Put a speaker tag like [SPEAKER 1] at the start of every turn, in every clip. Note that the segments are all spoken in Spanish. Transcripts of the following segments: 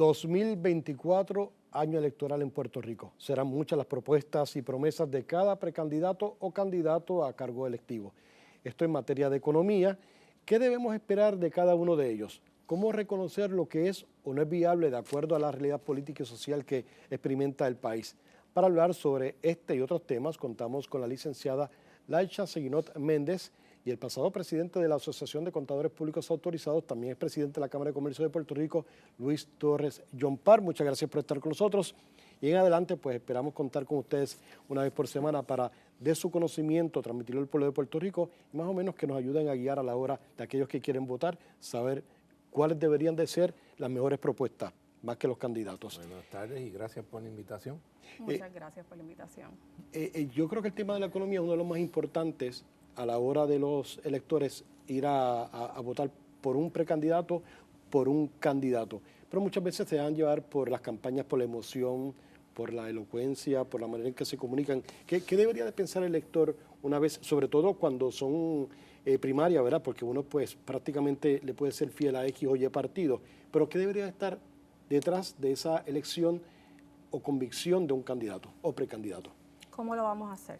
[SPEAKER 1] 2024, año electoral en Puerto Rico. Serán muchas las propuestas y promesas de cada precandidato o candidato a cargo electivo. Esto en materia de economía. ¿Qué debemos esperar de cada uno de ellos? ¿Cómo reconocer lo que es o no es viable de acuerdo a la realidad política y social que experimenta el país? Para hablar sobre este y otros temas, contamos con la licenciada Laisha Seguinot Méndez y el pasado presidente de la Asociación de Contadores Públicos Autorizados, también es presidente de la Cámara de Comercio de Puerto Rico, Luis Torres Llompar. Muchas gracias por estar con nosotros. Y en adelante, pues esperamos contar con ustedes una vez por semana para, de su conocimiento, transmitirlo al pueblo de Puerto Rico y más o menos que nos ayuden a guiar a la hora de aquellos que quieren votar, saber cuáles deberían de ser las mejores propuestas, más que los candidatos.
[SPEAKER 2] Buenas tardes y gracias por la invitación.
[SPEAKER 3] Muchas gracias por la invitación.
[SPEAKER 1] Yo creo que el tema de la economía es uno de los más importantes a la hora de los electores ir a votar por un precandidato, por un candidato. Pero muchas veces se dejan llevar por las campañas, por la emoción, por la elocuencia, por la manera en que se comunican. ¿Qué debería de pensar el elector una vez, sobre todo cuando son primarias, ¿verdad? Porque uno pues prácticamente le puede ser fiel a X o Y partido. Pero ¿qué debería estar detrás de esa elección o convicción de un candidato o precandidato?
[SPEAKER 3] ¿Cómo lo vamos a hacer?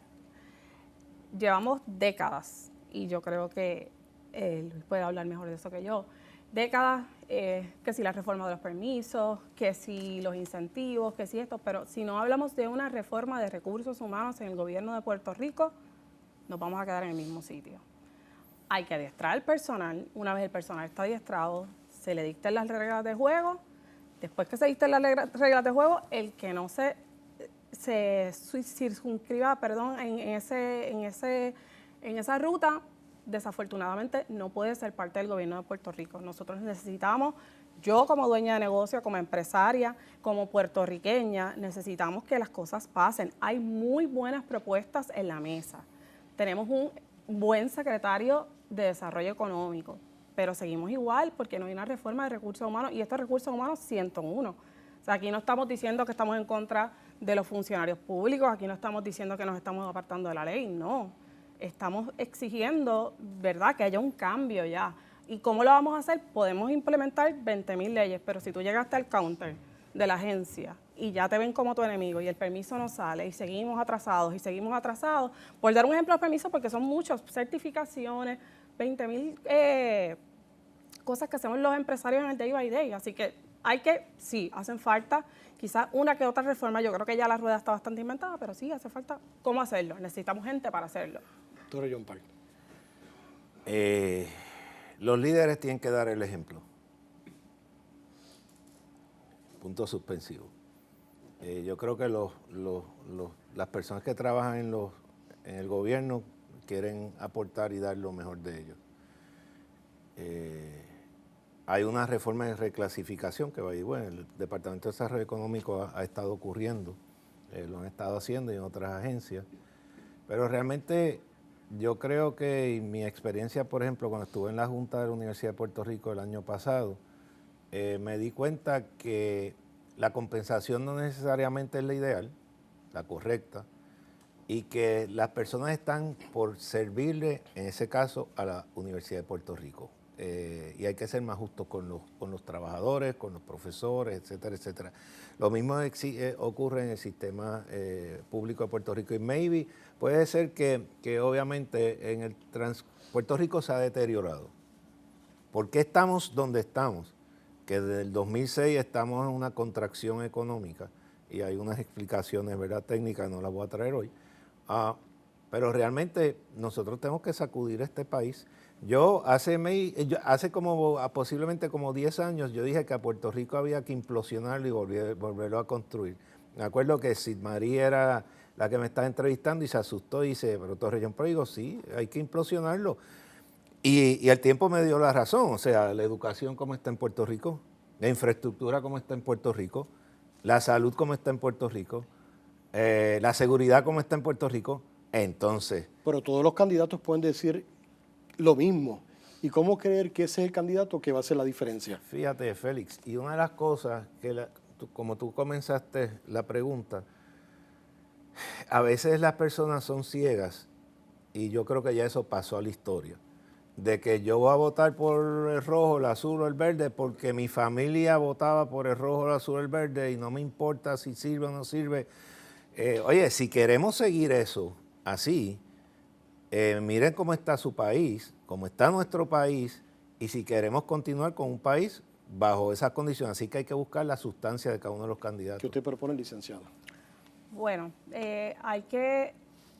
[SPEAKER 3] Llevamos décadas, y yo creo que Luis puede hablar mejor de eso que yo, décadas, que si la reforma de los permisos, que si los incentivos, que si esto, pero si no hablamos de una reforma de recursos humanos en el gobierno de Puerto Rico, nos vamos a quedar en el mismo sitio. Hay que adiestrar al personal. Una vez el personal está adiestrado, se le dicten las reglas de juego. Después que se dicten las reglas de juego, el que no se circunscriba, en esa ruta, desafortunadamente no puede ser parte del gobierno de Puerto Rico. Nosotros necesitamos, yo como dueña de negocio, como empresaria, como puertorriqueña, necesitamos que las cosas pasen. Hay muy buenas propuestas en la mesa. Tenemos un buen secretario de Desarrollo Económico, pero seguimos igual porque no hay una reforma de recursos humanos y estos recursos humanos 101. O sea, aquí no estamos diciendo que estamos en contra de los funcionarios públicos, aquí no estamos diciendo que nos estamos apartando de la ley, no. Estamos exigiendo, ¿verdad?, que haya un cambio ya. ¿Y cómo lo vamos a hacer? Podemos implementar 20,000 leyes, pero si tú llegaste al counter de la agencia y ya te ven como tu enemigo y el permiso no sale y seguimos atrasados, por dar un ejemplo de permiso, porque son muchos, certificaciones, 20,000 cosas que hacemos los empresarios en el day by day, así que sí, hacen falta quizás una que otra reforma. Yo creo que ya la rueda está bastante inventada, pero sí, hace falta cómo hacerlo. Necesitamos gente para hacerlo.
[SPEAKER 1] Doctor John Park.
[SPEAKER 2] Los líderes tienen que dar el ejemplo. Punto suspensivo. Yo creo que las personas que trabajan en el gobierno quieren aportar y dar lo mejor de ellos. Hay una reforma de reclasificación que va y bueno, el Departamento de Desarrollo Económico ha estado ocurriendo, lo han estado haciendo y en otras agencias, pero realmente yo creo que en mi experiencia, por ejemplo, cuando estuve en la Junta de la Universidad de Puerto Rico el año pasado, me di cuenta que la compensación no necesariamente es la ideal, la correcta, y que las personas están por servirle, en ese caso, a la Universidad de Puerto Rico. Y hay que ser más justos con los trabajadores, con los profesores, etcétera, etcétera. Lo mismo ocurre en el sistema público de Puerto Rico y maybe puede ser que obviamente Puerto Rico se ha deteriorado. ¿Por qué estamos donde estamos? Que desde el 2006 estamos en una contracción económica y hay unas explicaciones, ¿verdad?, técnicas, no las voy a traer hoy. Pero realmente nosotros tenemos que sacudir este país. Yo hace posiblemente como 10 años, yo dije que a Puerto Rico había que implosionarlo y volverlo a construir. Me acuerdo que Sid María era la que me estaba entrevistando y se asustó y dice, pero Torres Llompar, digo, sí, hay que implosionarlo. Y el tiempo me dio la razón, o sea, la educación como está en Puerto Rico, la infraestructura como está en Puerto Rico, la salud como está en Puerto Rico, la seguridad como está en Puerto Rico, entonces...
[SPEAKER 1] Pero todos los candidatos pueden decir lo mismo. ¿Y cómo creer que ese es el candidato que va a hacer la diferencia?
[SPEAKER 2] Fíjate, Félix, y una de las cosas que, como tú comenzaste la pregunta, a veces las personas son ciegas y yo creo que ya eso pasó a la historia. de que yo voy a votar por el rojo, el azul o el verde porque mi familia votaba por el rojo, el azul o el verde y no me importa si sirve o no sirve. Oye, si queremos seguir eso así, miren cómo está su país, cómo está nuestro país, y si queremos continuar con un país bajo esas condiciones. Así que hay que buscar la sustancia de cada uno de los candidatos.
[SPEAKER 1] ¿Qué usted propone, licenciada?
[SPEAKER 3] Bueno, hay que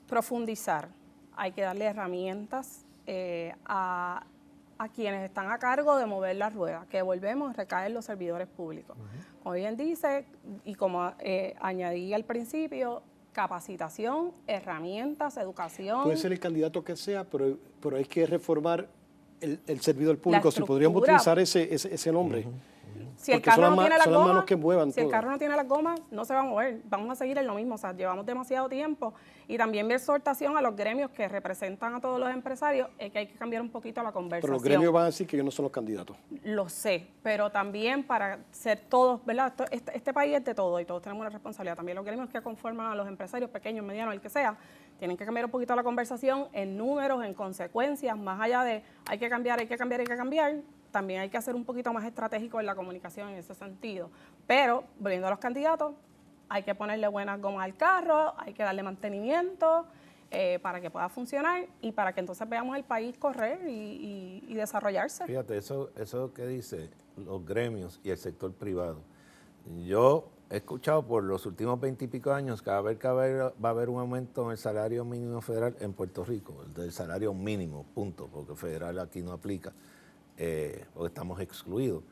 [SPEAKER 3] profundizar, hay que darle herramientas a quienes están a cargo de mover la rueda, que volvemos, recaen los servidores públicos. Como bien dice, y como añadí al principio, capacitación, herramientas, educación.
[SPEAKER 1] Puede ser el candidato que sea, pero hay que reformar el servidor público. Si podríamos utilizar ese nombre.
[SPEAKER 3] Si el carro no tiene las gomas,
[SPEAKER 1] si
[SPEAKER 3] el carro no tiene las gomas, no se va a mover. Vamos a seguir en lo mismo. O sea, llevamos demasiado tiempo. Y también mi exhortación a los gremios que representan a todos los empresarios es que hay que cambiar un poquito la conversación.
[SPEAKER 1] Pero los gremios van a decir que ellos no son los candidatos.
[SPEAKER 3] Lo sé, pero también para ser todos, ¿verdad? Este país es de todo y todos tenemos una responsabilidad. También los gremios que conforman a los empresarios pequeños, medianos, el que sea, tienen que cambiar un poquito la conversación en números, en consecuencias, más allá de hay que cambiar, hay que cambiar, hay que cambiar. También hay que hacer un poquito más estratégico en la comunicación en ese sentido. Pero, volviendo a los candidatos, hay que ponerle buenas gomas al carro, hay que darle mantenimiento para que pueda funcionar y para que entonces veamos el país correr y desarrollarse.
[SPEAKER 2] Fíjate, eso que dice los gremios y el sector privado. Yo he escuchado por los últimos 20 y pico años que va a haber un aumento en el salario mínimo federal en Puerto Rico, el del salario mínimo, punto, porque federal aquí no aplica. Porque estamos excluidos.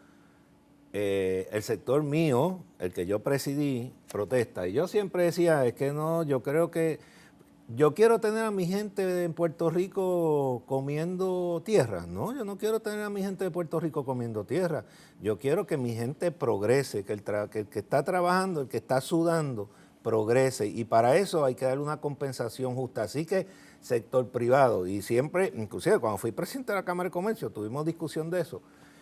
[SPEAKER 2] El sector mío, el que yo presidí, protesta. Y yo siempre decía, es que no, yo quiero tener a mi gente en Puerto Rico comiendo tierra. No, yo no quiero tener a mi gente de Puerto Rico comiendo tierra. Yo quiero que mi gente progrese, que el que está trabajando, el que está sudando, progrese. Y para eso hay que darle una compensación justa. Así que sector privado, y siempre, inclusive cuando fui presidente de la Cámara de Comercio, tuvimos discusión de eso.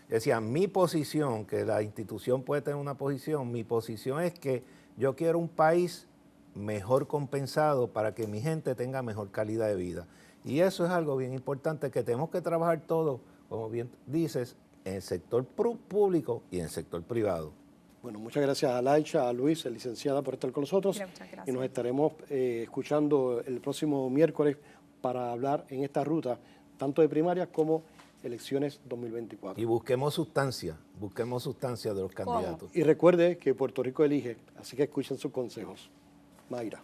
[SPEAKER 2] Decía, mi posición, que la institución puede tener una posición, mi posición es que yo quiero un país mejor compensado para que mi gente tenga mejor calidad de vida. Y eso es algo bien importante que tenemos que trabajar todos, como bien dices, en el sector público y en el sector privado.
[SPEAKER 1] Bueno, muchas gracias a Laicha, a Luis, licenciada, por estar con nosotros. Y nos estaremos escuchando el próximo miércoles para hablar en esta ruta, tanto de primarias como elecciones 2024.
[SPEAKER 2] Y busquemos sustancia de los candidatos.
[SPEAKER 1] Y recuerde que Puerto Rico elige, así que escuchen sus consejos. Mayra.